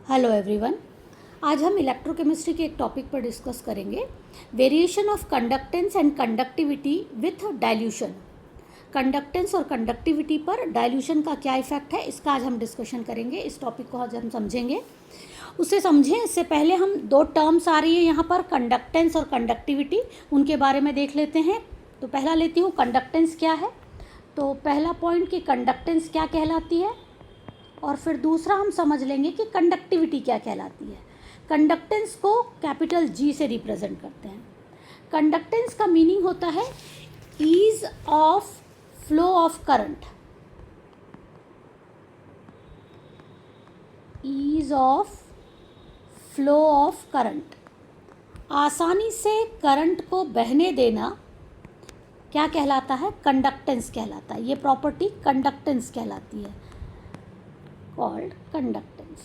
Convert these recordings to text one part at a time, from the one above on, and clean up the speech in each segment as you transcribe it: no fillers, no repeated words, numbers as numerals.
Hello everyone. आज हम electrochemistry के एक टॉपिक पर डिस्कस करेंगे, variation of conductance and conductivity with dilution. Conductance और कंडक्टिविटी पर डाइल्यूशन का क्या इफेक्ट है, इसका आज हम डिस्कशन करेंगे। इस टॉपिक को आज हम समझेंगे। उसे समझें इससे पहले हम दो टर्म्स आ रही है यहाँ पर, कंडक्टेंस और कंडक्टिविटी, उनके बारे में देख लेते हैं। तो पहला लेती हूँ, कंडक्टेंस क्या है। तो पहला पॉइंट कि कंडक्टेंस क्या कहलाती है, और फिर दूसरा हम समझ लेंगे कि कंडक्टिविटी क्या कहलाती है। कंडक्टेंस को कैपिटल जी से रिप्रेजेंट करते हैं। कंडक्टेंस का मीनिंग होता है ease of flow of current, ease of flow of current, आसानी से करंट को बहने देना क्या कहलाता है, कंडक्टेंस कहलाता है। ये प्रॉपर्टी कंडक्टेंस कहलाती है, कॉल्ड कंडक्टेंस।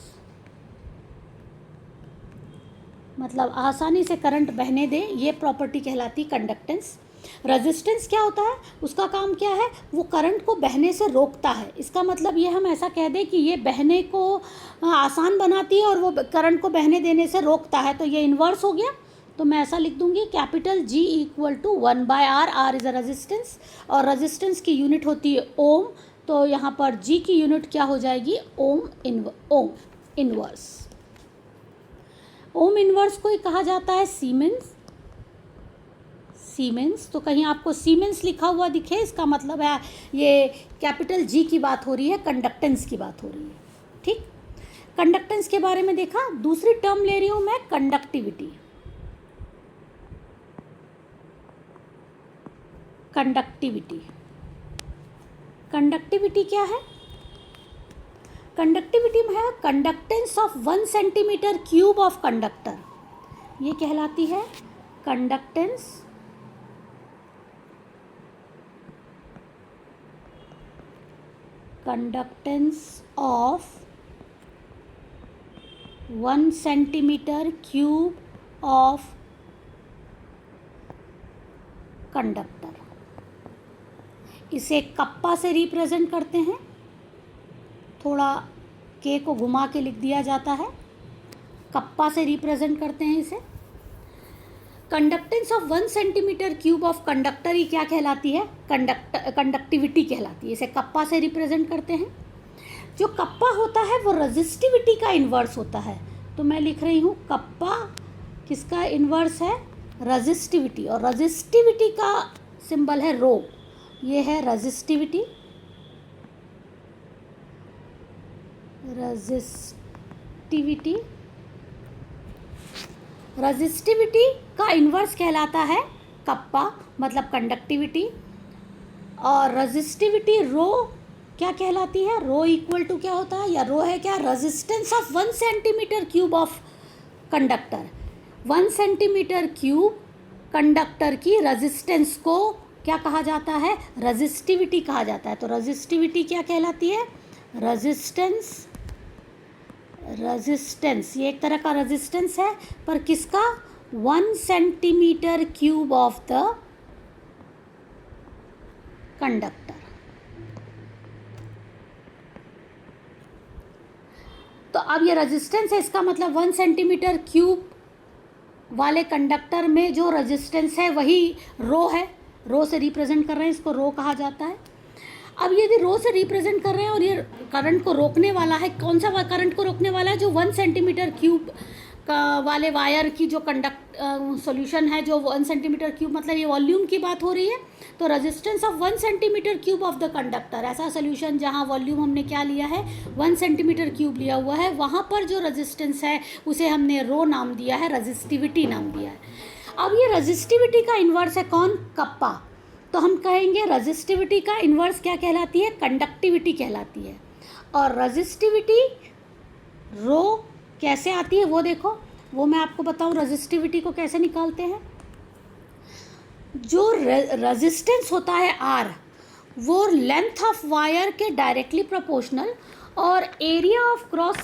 मतलब आसानी से करंट बहने दे, ये प्रॉपर्टी कहलाती कंडक्टेंस। रेजिस्टेंस क्या होता है, उसका काम क्या है, वो करंट को बहने से रोकता है। इसका मतलब ये हम ऐसा कह दें कि ये बहने को आसान बनाती है और वो करंट को बहने देने से रोकता है। तो ये इन्वर्स हो गया। तो मैं ऐसा लिख दूंगी, capital G equal to 1/r, R is a resistance, और रेजिस्टेंस की यूनिट होती है ओम। तो यहाँ पर जी की यूनिट क्या हो जाएगी, ओम इनवर्स। ओम इनवर्स को ही कहा जाता है सीमेंस। तो कहीं आपको सीमेंस लिखा हुआ दिखे, इसका मतलब है ये कैपिटल जी की बात हो रही है, कंडक्टेंस की बात हो रही है। ठीक, कंडक्टेंस के बारे में देखा। दूसरी टर्म ले रही हूँ मैं, कंडक्टिविटी। कंडक्टिविटी क्या है, कंडक्टिविटी में है conductance of 1 centimetre cube of conductor. ये कहलाती है conductance of 1 centimetre cube of conductor. इसे कप्पा से रिप्रेजेंट करते हैं, थोड़ा के को घुमा के लिख दिया जाता है, कप्पा से रिप्रेजेंट करते हैं इसे। Conductance of 1 centimetre cube of conductor ही क्या कहलाती है, कंडक्टिविटी कहलाती है। इसे कप्पा से रिप्रेजेंट करते हैं। जो कप्पा होता है वो रजिस्टिविटी का इन्वर्स होता है। तो मैं लिख रही हूँ कप्पा किसका इन्वर्स है, रजिस्टिविटी, और रजिस्टिविटी का सिंबल है रो। ये है रजिस्टिविटी। रजिस्टिविटी का इन्वर्स कहलाता है कप्पा, मतलब कंडक्टिविटी। और रजिस्टिविटी रो क्या कहलाती है, रो इक्वल टू क्या होता है, या रो है क्या, resistance of 1 centimetre cube of conductor. 1 centimetre cube conductor की रेजिस्टेंस को क्या कहा जाता है, रजिस्टिविटी कहा जाता है। तो रजिस्टिविटी क्या कहलाती है, रेजिस्टेंस ये एक तरह का रेजिस्टेंस है, पर किसका, 1 centimetre cube of the conductor. तो अब ये रेजिस्टेंस है, इसका मतलब 1 सेंटीमीटर क्यूब वाले कंडक्टर में जो रेजिस्टेंस है वही रो है। रो से रिप्रेजेंट कर रहे हैं, इसको रो कहा जाता है। अब यदि रो से रिप्रेजेंट कर रहे हैं और ये करंट को रोकने वाला है, कौन सा करंट को रोकने वाला है, जो 1 सेंटीमीटर क्यूब का वाले वायर की जो सॉल्यूशन है, जो 1 सेंटीमीटर क्यूब, मतलब ये वॉल्यूम की बात हो रही है। तो resistance of 1 centimetre cube of the conductor, ऐसा सॉल्यूशन जहाँ वॉल्यूम हमने क्या लिया है, 1 सेंटीमीटर क्यूब लिया हुआ है, वहाँ पर जो रेजिस्टेंस है उसे हमने रो नाम दिया है, रजिस्टिविटी नाम दिया है। अब ये रजिस्टिविटी का इन्वर्स है कौन, कप्पा। तो हम कहेंगे रजिस्टिविटी का इन्वर्स क्या कहलाती है, कंडक्टिविटी कहलाती है। और रजिस्टिविटी रो कैसे आती है वो देखो, वो मैं आपको बताऊं रजिस्टिविटी को कैसे निकालते हैं। जो रेजिस्टेंस होता है आर, वो लेंथ ऑफ वायर के डायरेक्टली प्रोपोर्शनल और एरिया ऑफ क्रॉस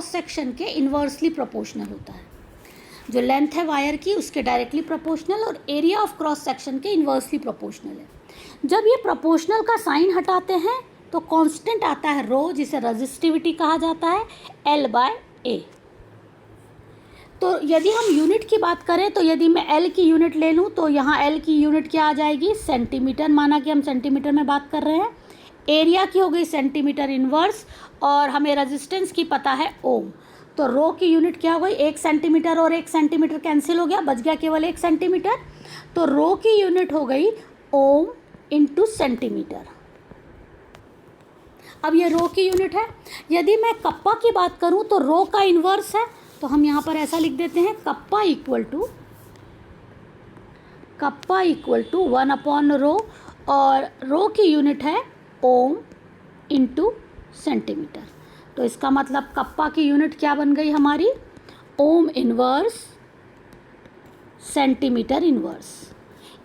सेक्शन के इन्वर्सली प्रोपोर्शनल होता है। जो लेंथ है वायर की उसके डायरेक्टली प्रोपोर्शनल और एरिया ऑफ क्रॉस सेक्शन के इन्वर्सली प्रोपोर्शनल है। जब ये प्रोपोर्शनल का साइन हटाते हैं तो कांस्टेंट आता है रो, जिसे रेजिस्टिविटी कहा जाता है, L/A। तो यदि हम यूनिट की बात करें तो यदि मैं L की यूनिट ले लूँ तो यहाँ L की यूनिट क्या आ जाएगी, सेंटीमीटर, माना कि हम सेंटीमीटर में बात कर रहे हैं। एरिया की हो गई सेंटीमीटर इनवर्स, और हमें रेजिस्टेंस की पता है ओम। तो रो की यूनिट क्या हो गई, 1 सेंटीमीटर और 1 सेंटीमीटर कैंसिल हो गया, बच गया केवल 1 सेंटीमीटर। तो रो की यूनिट हो गई ओम इंटू सेंटीमीटर। अब ये रो की यूनिट है। यदि मैं कप्पा की बात करूं तो रो का इन्वर्स है, तो हम यहाँ पर ऐसा लिख देते हैं, कप्पा इक्वल टू 1/रो, और रो की यूनिट है ओम इंटू सेंटीमीटर। तो इसका मतलब कप्पा की यूनिट क्या बन गई हमारी, ओम इन्वर्स सेंटीमीटर इन्वर्स।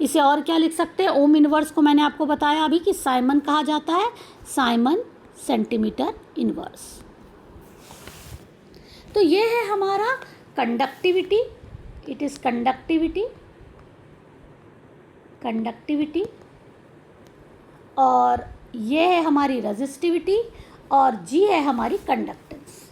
इसे और क्या लिख सकते हैं, ओम इन्वर्स को मैंने आपको बताया अभी कि साइमन कहा जाता है, साइमन सेंटीमीटर इन्वर्स। तो ये है हमारा कंडक्टिविटी, इट इज़ कंडक्टिविटी, और ये है हमारी रेजिस्टिविटी, और जी है हमारी कंडक्टेंस।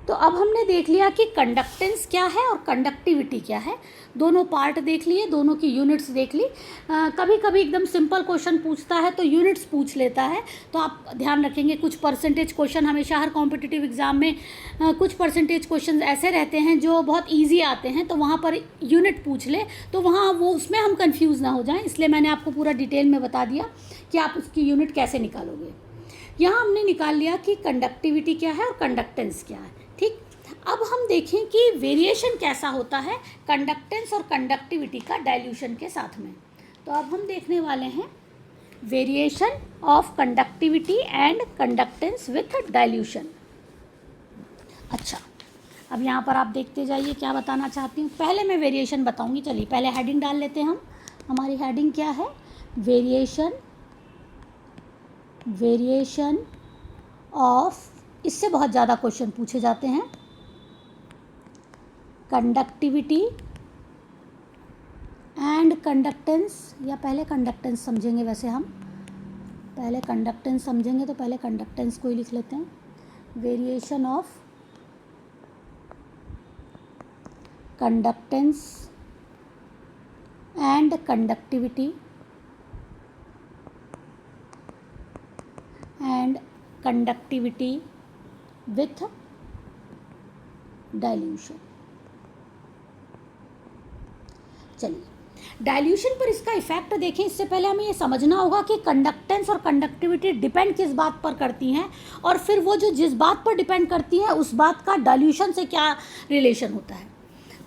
तो अब हमने देख लिया कि कंडक्टेंस क्या है और कंडक्टिविटी क्या है, दोनों पार्ट देख लिए, दोनों की यूनिट्स देख ली। कभी कभी एकदम सिंपल क्वेश्चन पूछता है तो यूनिट्स पूछ लेता है, तो आप ध्यान रखेंगे कुछ परसेंटेज क्वेश्चन हमेशा हर कॉम्पिटिटिव एग्ज़ाम में कुछ परसेंटेज क्वेश्चन ऐसे रहते हैं जो बहुत ईजी आते हैं, तो वहाँ पर यूनिट पूछ ले तो वहाँ वो उसमें हम कन्फ्यूज़ ना हो जाएँ, इसलिए मैंने आपको पूरा डिटेल में बता दिया कि आप उसकी यूनिट कैसे निकालोगे। यहाँ हमने निकाल लिया कि कंडक्टिविटी क्या है और कंडक्टेंस क्या है। ठीक, अब हम देखें कि वेरिएशन कैसा होता है कंडक्टेंस और कंडक्टिविटी का डाइल्यूशन के साथ में। तो अब हम देखने वाले हैं variation of conductivity and conductance with dilution. अच्छा, अब यहाँ पर आप देखते जाइए क्या बताना चाहती हूँ। पहले मैं वेरिएशन बताऊँगी, चलिए पहले हेडिंग डाल लेते हैं हम। हमारी हेडिंग क्या है, वेरिएशन ऑफ, इससे बहुत ज़्यादा क्वेश्चन पूछे जाते हैं, कंडक्टिविटी एंड कंडक्टेंस, या पहले कंडक्टेंस समझेंगे, वैसे हम पहले कंडक्टेंस समझेंगे तो पहले कंडक्टेंस को ही लिख लेते हैं। Variation of conductance and conductivity and conductivity with dilution. चलिए, डाइल्यूशन पर इसका इफेक्ट देखें। इससे पहले हमें ये समझना होगा कि कंडक्टेंस और कंडक्टिविटी डिपेंड किस बात पर करती हैं, और फिर वो जो जिस बात पर डिपेंड करती है उस बात का डाइल्यूशन से क्या रिलेशन होता है।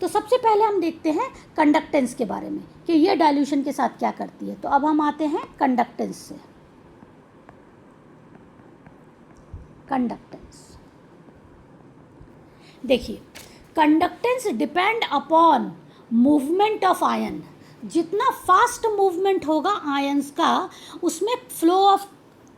तो सबसे पहले हम देखते हैं कंडक्टेंस के बारे में कि ये डाइल्यूशन के साथ क्या करती है। तो अब हम आते हैं कंडक्टेंस से। कंडक्टेंस देखिए, conductance depend upon movement of ion. जितना फास्ट मूवमेंट होगा आयंस का, उसमें फ्लो ऑफ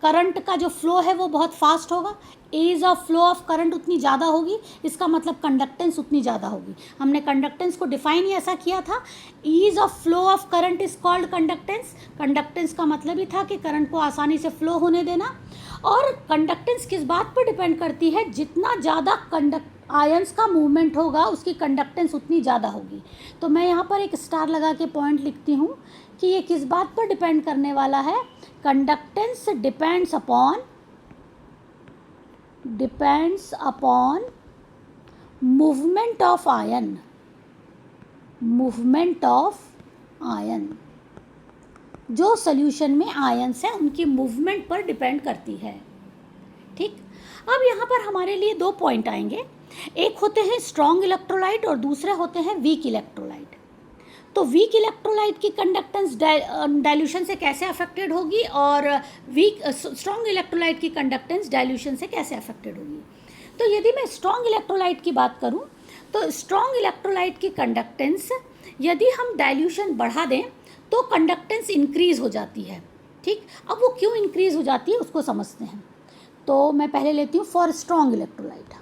करंट का जो फ्लो है वो बहुत फास्ट होगा, ease of flow of current उतनी ज़्यादा होगी, इसका मतलब कंडक्टेंस उतनी ज़्यादा होगी। हमने कंडक्टेंस को डिफाइन ही ऐसा किया था, ease of flow of current is called conductance. Conductance का मतलब ही था कि करंट को आसानी से फ्लो होने देना। और कंडक्टेंस किस बात पर डिपेंड करती है, जितना ज़्यादा आयंस का मूवमेंट होगा उसकी कंडक्टेंस उतनी ज़्यादा होगी। तो मैं यहाँ पर एक स्टार लगा के पॉइंट लिखती हूँ कि ये किस बात पर डिपेंड करने वाला है, conductance depends upon movement of ion. जो सॉल्यूशन में आयंस हैं उनकी मूवमेंट पर डिपेंड करती है। ठीक, अब यहाँ पर हमारे लिए दो पॉइंट आएंगे, एक होते हैं स्ट्रॉन्ग इलेक्ट्रोलाइट और दूसरे होते हैं वीक इलेक्ट्रोलाइट। तो वीक इलेक्ट्रोलाइट की कंडक्टेंस डाइल्यूशन से कैसे अफेक्टेड होगी और स्ट्रॉन्ग इलेक्ट्रोलाइट की कंडक्टेंस डाइल्यूशन से कैसे अफेक्टेड होगी। तो यदि मैं स्ट्रॉन्ग इलेक्ट्रोलाइट की बात करूं तो स्ट्रॉन्ग इलेक्ट्रोलाइट की कंडक्टेंस यदि हम डाइल्यूशन बढ़ा दें तो कंडक्टेंस इंक्रीज हो जाती है। ठीक, अब वो क्यों इंक्रीज हो जाती है उसको समझते हैं। तो मैं पहले लेती हूँ for strong electrolyte.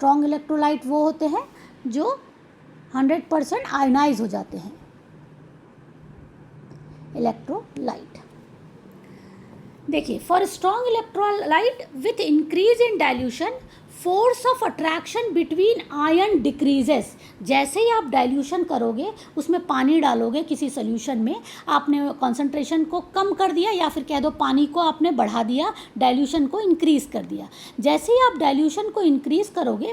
Strong electrolyte वो होते हैं जो 100% आयोनाइज हो जाते हैं, इलेक्ट्रोलाइट। देखिए, for strong electrolyte with increase in dilution force of attraction between ion decreases. जैसे ही आप डाइल्यूशन करोगे, उसमें पानी डालोगे किसी सोल्यूशन में, आपने कॉन्सेंट्रेशन को कम कर दिया या फिर कह दो पानी को आपने बढ़ा दिया, डाइल्यूशन को इंक्रीज़ कर दिया। जैसे ही आप डाइल्यूशन को इंक्रीज़ करोगे,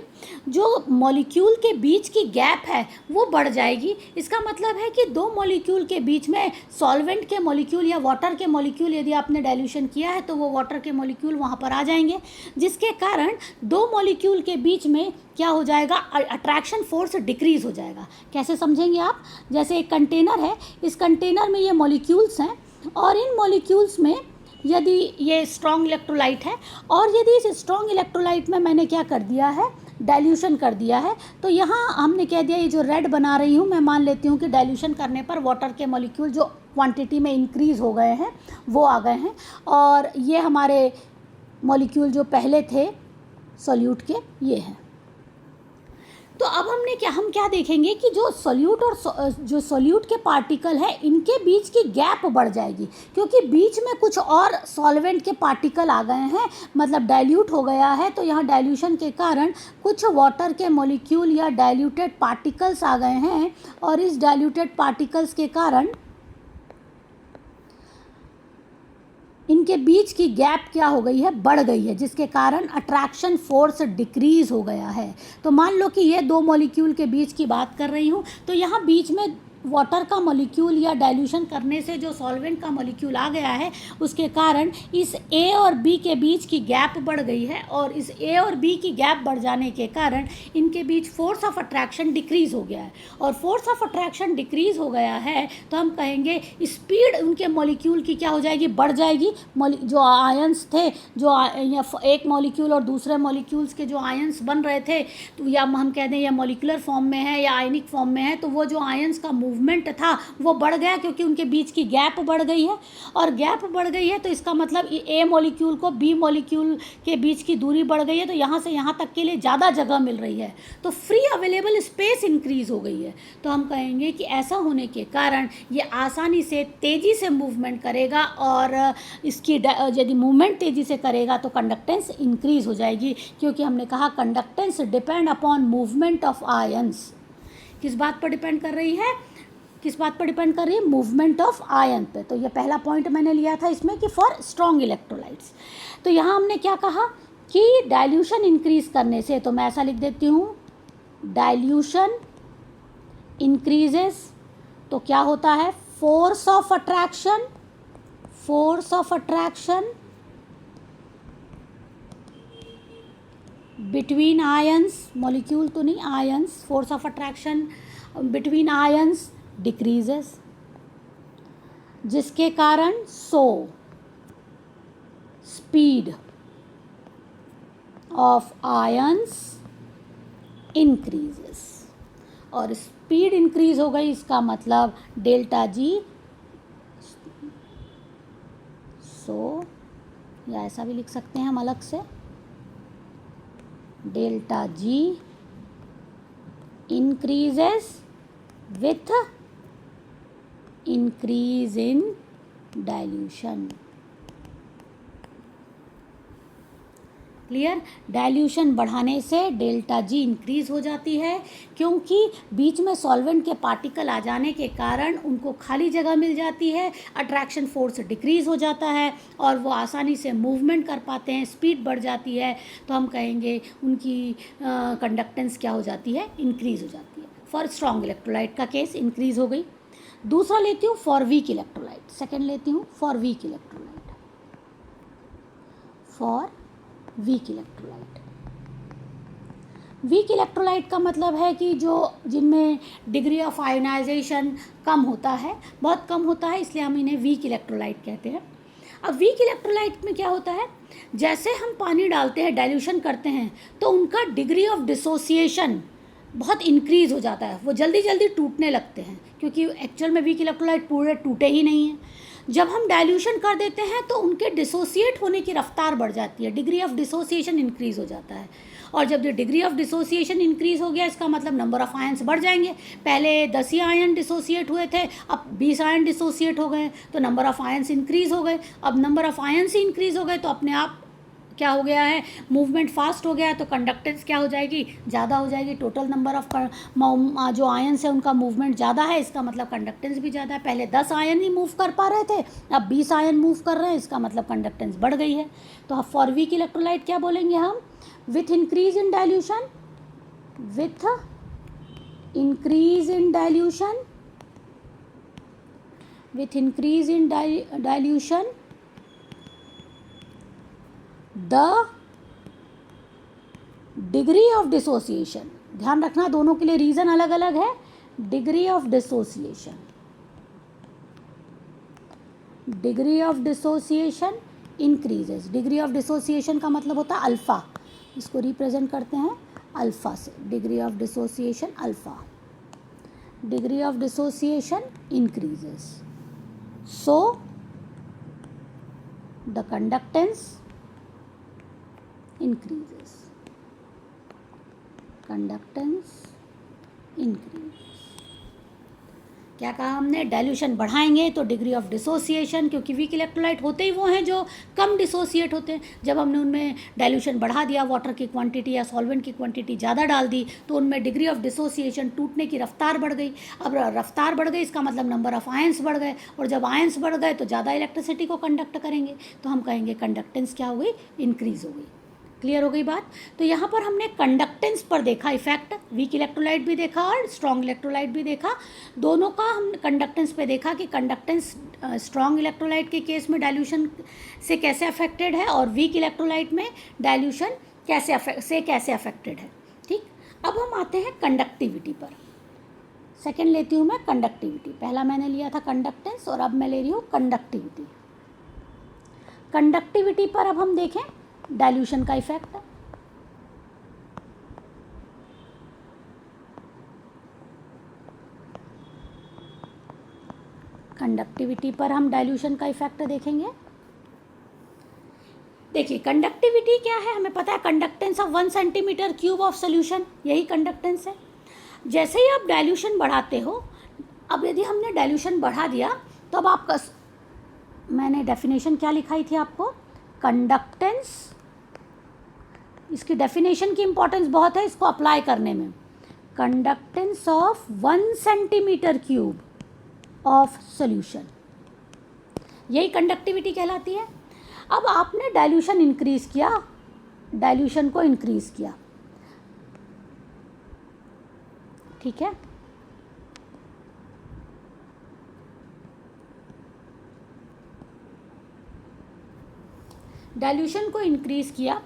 जो मॉलिक्यूल के बीच की गैप है वो बढ़ जाएगी। इसका मतलब है कि दो मॉलिक्यूल के बीच में सॉल्वेंट के मॉलिक्यूल या वाटर के मॉलिक्यूल यदि आपने डाइल्यूशन किया है तो वो वाटर के मॉलिक्यूल वहाँ पर आ जाएंगे, जिसके कारण दो मॉलिक्यूल के बीच में क्या हो जाएगा, अट्रैक्शन फोर्स डिक्रीज हो जाएगा। कैसे समझेंगे आप? जैसे एक कंटेनर है, इस कंटेनर में ये मॉलिक्यूल्स हैं और इन मॉलिक्यूल्स में यदि ये स्ट्रॉन्ग इलेक्ट्रोलाइट है और यदि इस स्ट्रॉन्ग इलेक्ट्रोलाइट में मैंने क्या कर दिया है, डाइल्यूशन कर दिया है, तो यहाँ हमने कह दिया ये जो रेड बना रही हूँ मैं मान लेती हूँ कि डाइल्यूशन करने पर वाटर के मॉलिक्यूल जो क्वांटिटी में इंक्रीज़ हो गए हैं वो आ गए हैं, और ये हमारे मॉलिक्यूल जो पहले थे सॉल्यूट के ये हैं। तो अब हम क्या देखेंगे कि जो सॉल्यूट और जो सॉल्यूट के पार्टिकल है इनके बीच की गैप बढ़ जाएगी, क्योंकि बीच में कुछ और सॉल्वेंट के पार्टिकल आ गए हैं, मतलब डाइल्यूट हो गया है। तो यहाँ डाइल्यूशन के कारण कुछ वाटर के मॉलिक्यूल या डाइल्यूटेड पार्टिकल्स आ गए हैं, और इस डाइल्यूटेड पार्टिकल्स के कारण इनके बीच की गैप क्या हो गई है, बढ़ गई है, जिसके कारण अट्रैक्शन फोर्स डिक्रीज हो गया है। तो मान लो कि ये दो मॉलिक्यूल के बीच की बात कर रही हूँ, तो यहाँ बीच में वाटर का मॉलिक्यूल या डाइल्यूशन करने से जो सॉल्वेंट का मॉलिक्यूल आ गया है, उसके कारण इस ए और बी के बीच की गैप बढ़ गई है, और इस ए और बी की गैप बढ़ जाने के कारण इनके बीच फोर्स ऑफ अट्रैक्शन डिक्रीज़ हो गया है। और फोर्स ऑफ अट्रैक्शन डिक्रीज़ हो गया है तो हम कहेंगे स्पीड उनके मॉलिक्यूल की क्या हो जाएगी, बढ़ जाएगी। जो आयंस थे, जो एक मॉलिक्यूल और दूसरे मॉलिक्यूल्स के जो आयंस बन रहे थे, तो या हम कह दें या मॉलिकुलर फॉर्म में है या आयनिक फॉर्म में है, तो वो जो आयंस का मूवमेंट था वो बढ़ गया, क्योंकि उनके बीच की गैप बढ़ गई है। और गैप बढ़ गई है तो इसका मतलब ए मॉलिक्यूल को बी मॉलिक्यूल के बीच की दूरी बढ़ गई है, तो यहाँ से यहाँ तक के लिए ज़्यादा जगह मिल रही है, तो फ्री अवेलेबल स्पेस इंक्रीज़ हो गई है। तो हम कहेंगे कि ऐसा होने के कारण ये आसानी से तेज़ी से मूवमेंट करेगा, और इसकी यदि मूवमेंट तेज़ी से करेगा तो कंडक्टेंस इंक्रीज़ हो जाएगी, क्योंकि हमने कहा conductance depend upon movement of ions. किस बात पर डिपेंड कर रही है, किस बात पर डिपेंड कर रही है, मूवमेंट ऑफ आयन पे। तो ये पहला पॉइंट मैंने लिया था इसमें कि फॉर स्ट्रॉन्ग इलेक्ट्रोलाइट्स। तो यहाँ हमने क्या कहा कि डाइल्यूशन इंक्रीज करने से, तो मैं ऐसा लिख देती हूँ, डाइल्यूशन इंक्रीजेस तो क्या होता है, force of attraction, force of attraction between ions, molecule तो नहीं, ions, force of attraction between ions decreases, जिसके कारण स्पीड ऑफ आयंस इंक्रीजेस। और स्पीड इंक्रीज हो गई, इसका मतलब डेल्टा जी, या ऐसा भी लिख सकते हैं हम अलग से, delta G increases with increase in dilution। Clear? Dilution बढ़ाने से डेल्टा जी इंक्रीज़ हो जाती है, क्योंकि बीच में सॉल्वेंट के पार्टिकल आ जाने के कारण उनको खाली जगह मिल जाती है, अट्रैक्शन फोर्स डिक्रीज़ हो जाता है और वो आसानी से मूवमेंट कर पाते हैं, स्पीड बढ़ जाती है। तो हम कहेंगे उनकी कंडक्टेंस क्या हो जाती है, इंक्रीज़ हो जाती है। फॉर स्ट्रॉन्ग इलेक्ट्रोलाइट का केस इंक्रीज़ हो गई। दूसरा लेती हूँ फॉर वीक इलेक्ट्रोलाइट, सेकेंड लेती हूँ for weak electrolyte, for weak electrolyte. Weak electrolyte का मतलब है कि जो जिनमें डिग्री ऑफ आयोनाइजेशन कम होता है, बहुत कम होता है, इसलिए हम इन्हें वीक इलेक्ट्रोलाइट कहते हैं। अब वीक इलेक्ट्रोलाइट में क्या होता है, जैसे हम पानी डालते हैं, डाइल्यूशन करते हैं, तो उनका डिग्री ऑफ डिसोसिएशन बहुत इंक्रीज़ हो जाता है, वो जल्दी जल्दी टूटने लगते हैं, क्योंकि एक्चुअल में वीक इलेक्ट्रोलाइट पूरे टूटे ही नहीं हैं। जब हम डाइल्यूशन कर देते हैं तो उनके डिसोसिएट होने की रफ्तार बढ़ जाती है, डिग्री ऑफ डिसोसिएशन इंक्रीज़ हो जाता है, और जब जो डिग्री ऑफ डिसोसिएशन इंक्रीज हो गया इसका मतलब नंबर ऑफ आयन्स बढ़ जाएंगे। पहले 10 ही आयन डिसोसिएट हुए थे, अब 20 आयन डिसोसिएट हो गए, तो नंबर ऑफ आयन्स इंक्रीज हो गए। अब number of ions he increase हो गए तो अपने आप क्या हो गया है, मूवमेंट फास्ट हो गया है, तो कंडक्टेंस क्या हो जाएगी, ज़्यादा हो जाएगी। टोटल नंबर ऑफ जो आयन्स है उनका मूवमेंट ज़्यादा है, इसका मतलब कंडक्टेंस भी ज़्यादा है। पहले 10 आयन ही मूव कर पा रहे थे, अब 20 आयन मूव कर रहे हैं, इसका मतलब कंडक्टेंस बढ़ गई है। तो फॉर वीक इलेक्ट्रोलाइट क्या बोलेंगे हम, with increase in dilution, with increase in dilution, with increase in dilution the degree of dissociation, ध्यान रखना दोनों के लिए रीजन अलग अलग है, degree of dissociation, degree of dissociation increases. Degree of dissociation का मतलब होता है अल्फा, इसको रिप्रेजेंट करते हैं अल्फा से, degree of dissociation alpha, degree of dissociation increases, so the conductance increases, conductance increases। क्या कहा हमने, डाइल्यूशन बढ़ाएंगे तो डिग्री ऑफ डिसोसिएशन, क्योंकि वीक इलेक्ट्रोलाइट होते ही वो हैं जो कम डिसोसिएट होते हैं। जब हमने उनमें डाइल्यूशन बढ़ा दिया, वाटर की क्वांटिटी या सॉल्वेंट की क्वांटिटी ज़्यादा डाल दी, तो उनमें डिग्री ऑफ डिसोसिएशन, टूटने की रफ्तार बढ़ गई। अब रफ्तार बढ़ गई इसका मतलब नंबर ऑफ आयंस बढ़ गए, और जब आयंस बढ़ गए तो ज़्यादा इलेक्ट्रिसिटी को कंडक्ट करेंगे, तो हम कहेंगे कंडक्टेंस क्या हो गई, इंक्रीज हो गई। क्लियर हो गई बात। तो यहाँ पर हमने कंडक्टेंस पर देखा इफेक्ट, वीक इलेक्ट्रोलाइट भी देखा और स्ट्रॉन्ग इलेक्ट्रोलाइट भी देखा, दोनों का हम कंडक्टेंस पे देखा कि कंडक्टेंस स्ट्रॉन्ग इलेक्ट्रोलाइट के केस में डाइल्यूशन से कैसे अफेक्टेड है और वीक इलेक्ट्रोलाइट में डाइल्यूशन कैसे अफेक्टेड है। ठीक, अब हम आते हैं कंडक्टिविटी पर। सेकेंड लेती हूँ मैं कंडक्टिविटी, पहला मैंने लिया था कंडक्टेंस और अब मैं ले रही हूँ कंडक्टिविटी। कंडक्टिविटी पर अब हम देखें डाइल्यूशन का इफेक्ट। कंडक्टिविटी पर हम डाइल्यूशन का इफेक्ट देखेंगे। देखिए कंडक्टिविटी क्या है, हमें पता है conductance of 1 centimetre cube of solution, यही कंडक्टेंस है। जैसे ही आप डाइल्यूशन बढ़ाते हो, अब यदि हमने डाइल्यूशन बढ़ा दिया तो अब आपका, मैंने डेफिनेशन क्या लिखाई थी आपको, कंडक्टेंस, इसकी डेफिनेशन की इंपॉर्टेंस बहुत है इसको अप्लाई करने में। Conductance of 1 centimetre cube of solution, यही कंडक्टिविटी कहलाती है। अब आपने डाइल्यूशन इंक्रीज किया, डाइल्यूशन को इंक्रीज किया, ठीक है। डाइल्यूशन को इंक्रीज किया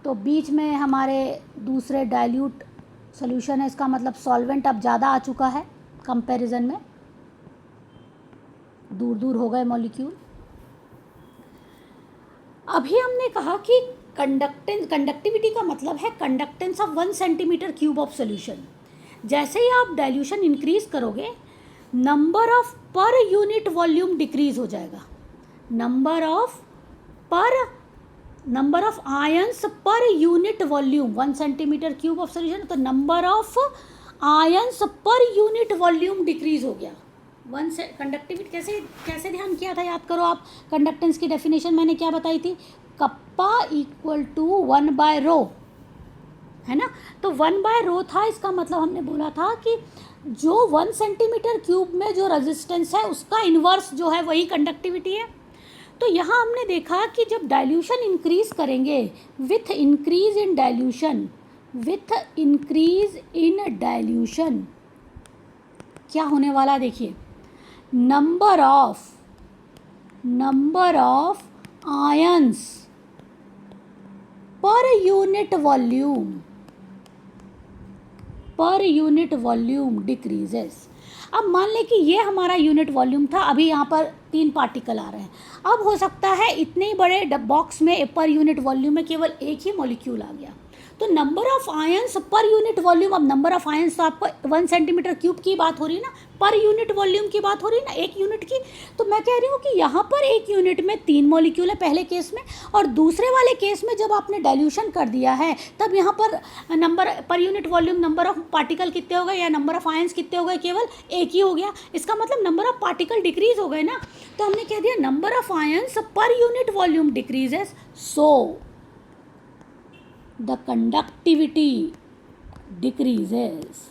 तो बीच में हमारे दूसरे डाइल्यूट सॉल्यूशन है, इसका मतलब सॉल्वेंट अब ज़्यादा आ चुका है कंपैरिजन में, दूर दूर हो गए मॉलिक्यूल। अभी हमने कहा कि कंडक्टिविटी का मतलब है conductance of 1 centimetre cube of solution. जैसे ही आप डाइल्यूशन इंक्रीज करोगे, number of per unit volume decrease हो जाएगा, number of ions per unit volume, 1 centimetre cube of solution, तो number of ions per unit volume decrease हो गया। Conductivity कैसे ध्यान किया था, याद करो आप, कंडक्टेंस की डेफिनेशन मैंने क्या बताई थी, कप्पा इक्वल टू 1/ρ, है ना। तो 1/ρ था, इसका मतलब हमने बोला था कि जो 1 सेंटीमीटर क्यूब में जो रेजिस्टेंस है उसका इन्वर्स जो है वही कंडक्टिविटी है। तो यहाँ हमने देखा कि जब डाइल्यूशन इंक्रीज करेंगे, विथ इंक्रीज इन डाइल्यूशन क्या होने वाला, देखिए number of ions per unit volume decreases. अब मान लें कि ये हमारा यूनिट वॉल्यूम था, अभी यहाँ पर 3 पार्टिकल आ रहे हैं। अब हो सकता है इतने बड़े बॉक्स में पर यूनिट वॉल्यूम में केवल एक ही मॉलिक्यूल आ गया, तो number of ions per unit volume, अब नंबर ऑफ आयंस तो आपको 1 सेंटीमीटर क्यूब की बात हो रही है ना, पर यूनिट वॉल्यूम की बात हो रही है ना, एक यूनिट की। तो मैं कह रही हूँ कि यहाँ पर एक यूनिट में 3 मॉलिक्यूल है पहले केस में, और दूसरे वाले केस में जब आपने डाइल्यूशन कर दिया है तब यहाँ पर नंबर पर unit volume, number of particle कितने हो गए या नंबर ऑफ आयंस कितने हो गए, केवल एक ही हो गया। इसका मतलब नंबर ऑफ पार्टिकल डिक्रीज हो गए ना, तो हमने कह दिया number of ions per unit volume decreases, so the conductivity decreases,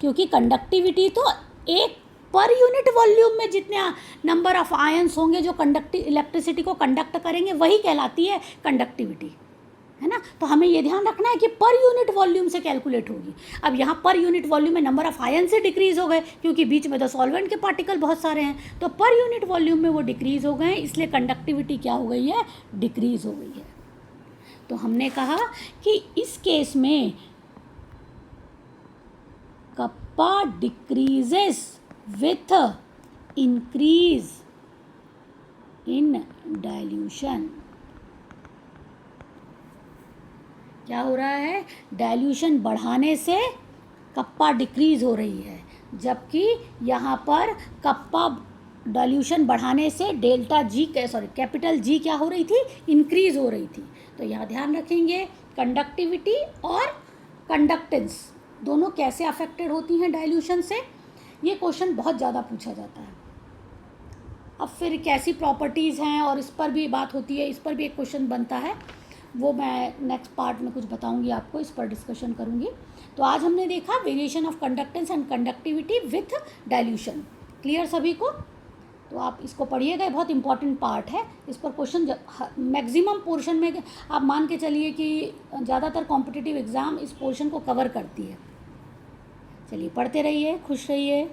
क्योंकि कंडक्टिविटी तो एक पर यूनिट वॉल्यूम में जितने नंबर ऑफ आयंस होंगे जो इलेक्ट्रिसिटी को कंडक्ट करेंगे वही कहलाती है कंडक्टिविटी, है ना। तो हमें ये ध्यान रखना है कि पर यूनिट वॉल्यूम से कैलकुलेट होगी। अब यहाँ पर यूनिट वॉल्यूम में नंबर ऑफ आयन से डिक्रीज हो गए क्योंकि बीच में तो सॉल्वेंट के पार्टिकल बहुत सारे हैं, तो पर यूनिट वॉल्यूम में वो डिक्रीज हो गए, इसलिए कंडक्टिविटी क्या हो गई है, डिक्रीज हो गई है। तो हमने कहा कि इस केस में kappa decreases with increase in dilution. क्या हो रहा है, डाइल्यूशन बढ़ाने से कप्पा डिक्रीज हो रही है, जबकि यहाँ पर कप्पा डाइल्यूशन बढ़ाने से डेल्टा जी कैपिटल जी क्या हो रही थी, इंक्रीज हो रही थी। तो यहाँ ध्यान रखेंगे कंडक्टिविटी और कंडक्टेंस दोनों कैसे अफेक्टेड होती हैं डाइल्यूशन से, ये क्वेश्चन बहुत ज़्यादा पूछा जाता है। अब फिर कैसी प्रॉपर्टीज़ हैं और इस पर भी बात होती है, इस पर भी एक क्वेश्चन बनता है, वो मैं नेक्स्ट पार्ट में कुछ बताऊंगी आपको, इस पर डिस्कशन करूंगी। तो आज हमने देखा variation of conductance and conductivity with dilution. Clear सभी को? तो आप इसको पढ़िएगा, बहुत इंपॉर्टेंट पार्ट है, इस पर क्वेश्चन मैक्सिमम पोर्शन में आप मान के चलिए कि ज़्यादातर कॉम्पिटिटिव एग्ज़ाम इस पोर्शन को कवर करती है। चलिए पढ़ते रहिए, खुश रहिए।